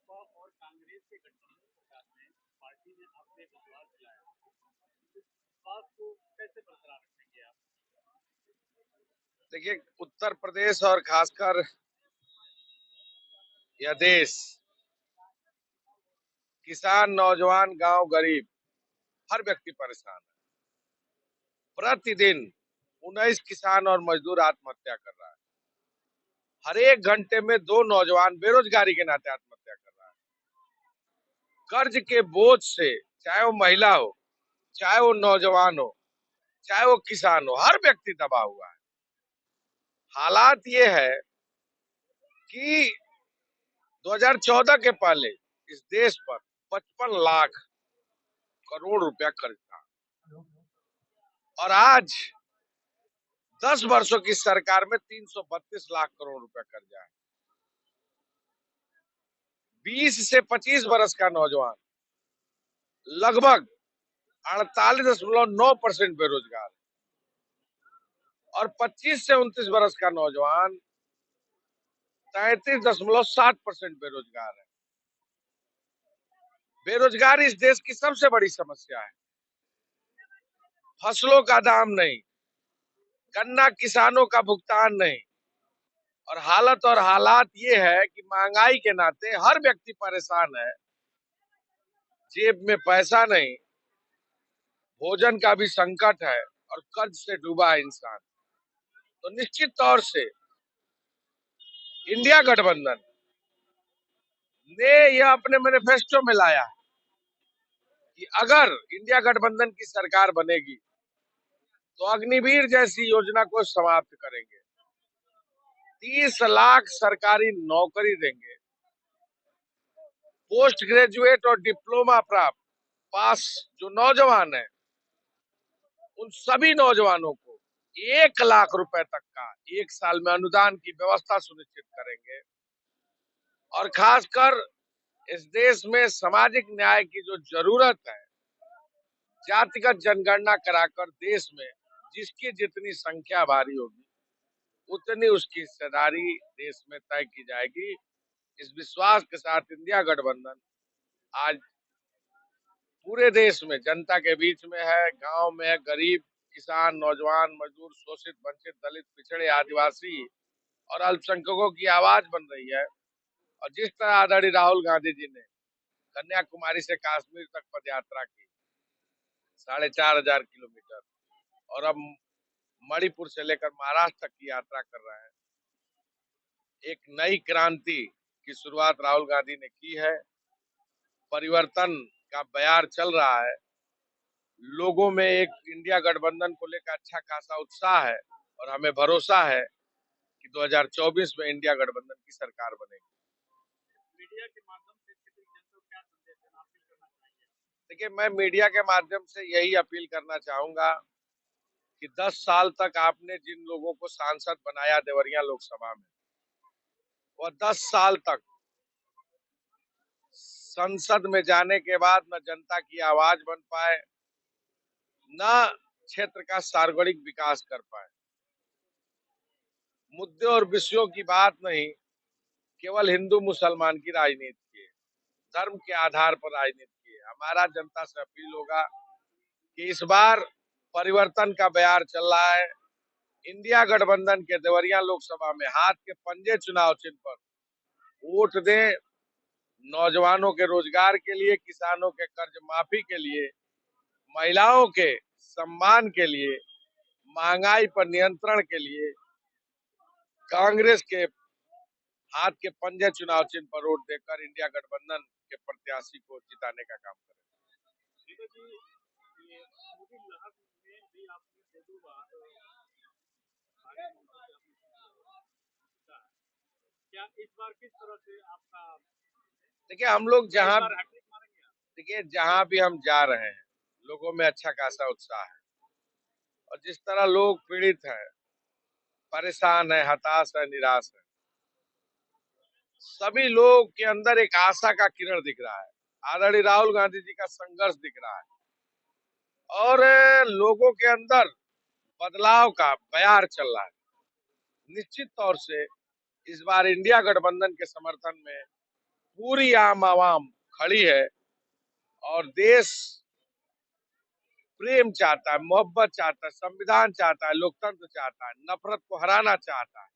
सपा और कांग्रेस के गठबंधन सरकार में पार्टी ने आप पे विश्वास दिलाया, इस विश्वास को कैसे बरकरार रखेंगे आप? देखिए, उत्तर प्रदेश और खासकर यह देश, किसान, नौजवान, गांव, गरीब, हर व्यक्ति परेशान है। प्रतिदिन 19 किसान और मजदूर आत्महत्या कर रहा है। हर एक घंटे में 2 नौजवान बेरोजगारी के नाते आत्महत्या कर रहा है। कर्ज के बोझ से, चाहे वो महिला हो, चाहे वो नौजवान हो, चाहे वो किसान हो, हर व्यक्ति दबा हुआ है। हालात ये है कि 2014 के पहले इस देश पर 55 लाख करोड़ रुपया कर्ज था और आज 10 वर्षों की सरकार में 332 लाख करोड़ रुपया कर्जा है। 20 से 25 वर्ष का नौजवान लगभग 48.9% बेरोजगार और 25 से 29 वर्ष का नौजवान 33.7% बेरोजगार है। बेरोजगारी इस देश की सबसे बड़ी समस्या है। फसलों का दाम नहीं, गन्ना किसानों का भुगतान नहीं, और हालात ये है कि महंगाई के नाते हर व्यक्ति परेशान है। जेब में पैसा नहीं, भोजन का भी संकट है और कर्ज से डूबा है इंसान। तो निश्चित तौर से इंडिया गठबंधन ने यह अपने मैनिफेस्टो में लाया है कि अगर इंडिया गठबंधन की सरकार बनेगी तो अग्निवीर जैसी योजना को समाप्त करेंगे, 30 लाख सरकारी नौकरी देंगे, पोस्ट ग्रेजुएट और डिप्लोमा प्राप्त पास जो नौजवान है उन सभी नौजवानों को 1 लाख रुपए तक का 1 साल में अनुदान की व्यवस्था सुनिश्चित करेंगे। और खासकर इस देश में सामाजिक न्याय की जो जरूरत है, जातिगत जनगणना कराकर देश में जिसकी जितनी संख्या भारी होगी उतनी उसकी हिस्सेदारी देश में तय की जाएगी। इस विश्वास के साथ इंडिया गठबंधन आज पूरे देश में जनता के बीच में है, गांव में है, गरीब, किसान, नौजवान, मजदूर, शोषित, वंचित, दलित, पिछड़े, आदिवासी और अल्पसंख्यकों की आवाज बन रही है। और जिस तरह आदरणीय राहुल गांधी जी ने कन्याकुमारी से कश्मीर तक पद यात्रा की, 4,500 किलोमीटर, और अब मणिपुर से लेकर महाराष्ट्र तक की यात्रा कर रहे हैं। एक नई क्रांति की शुरुआत राहुल गांधी ने की है। परिवर्तन का बयार चल रहा है। लोगों में एक इंडिया गठबंधन को लेकर अच्छा खासा उत्साह है और हमें भरोसा है कि 2024 में इंडिया गठबंधन की सरकार बनेगी। मीडिया के माध्यम से क्षेत्रीय जनता को क्या संदेश देना अपील करना चाहिए? देखिए, मैं मीडिया के माध्यम से यही अपील करना चाहूंगा कि 10 साल तक आपने जिन लोगों को सांसद बनाया देवरिया लोकसभा में, वह 10 साल तक संसद में जाने के बाद न जनता की आवाज बन पाए, न क्षेत्र का सार्वजनिक विकास कर पाए। मुद्दे और विषयों की बात नहीं, केवल हिंदू मुसलमान की राजनीति की, धर्म के आधार पर राजनीति की। हमारा जनता से अपील होगा कि इस बार परिवर्तन का बयार चल रहा है। इंडिया गठबंधन के देवरिया लोकसभा में हाथ के पंजे चुनाव चिन्ह पर वोट दें। नौजवानों के रोजगार के लिए, किसानों के कर्ज माफी के लिए, महिलाओं के सम्मान के लिए, महंगाई पर नियंत्रण के लिए कांग्रेस के हाथ के पंजे चुनाव चिन्ह पर वोट देकर इंडिया गठबंधन के प्रत्याशी को जिताने का काम करें। जी, ये मोदी लहर में भी आपने 2 बार भारी नौकरी आपने जीता है। क्या इस बार किस तरह से आपका देखिए, हम लोग जहाँ हैट्रिक मारेंगे आप? देखिए जहाँ भी हम जा रहे हैं लोगों में अच्छा खासा उत्साह है और जिस तरह लोग पीड़ित हैं, परेशान है, हताश है, निराश है, सभी लोग के अंदर एक आशा का किरण दिख रहा है। आदरणीय राहुल गांधी जी का संघर्ष दिख रहा है और लोगों के अंदर बदलाव का बयार चल रहा है। निश्चित तौर से इस बार इंडिया गठबंधन के समर्थन में पूरी आम आवाम खड़ी है और देश प्रेम चाहता है, मोहब्बत चाहता है, संविधान चाहता है, लोकतंत्र चाहता है, नफरत को हराना चाहता है।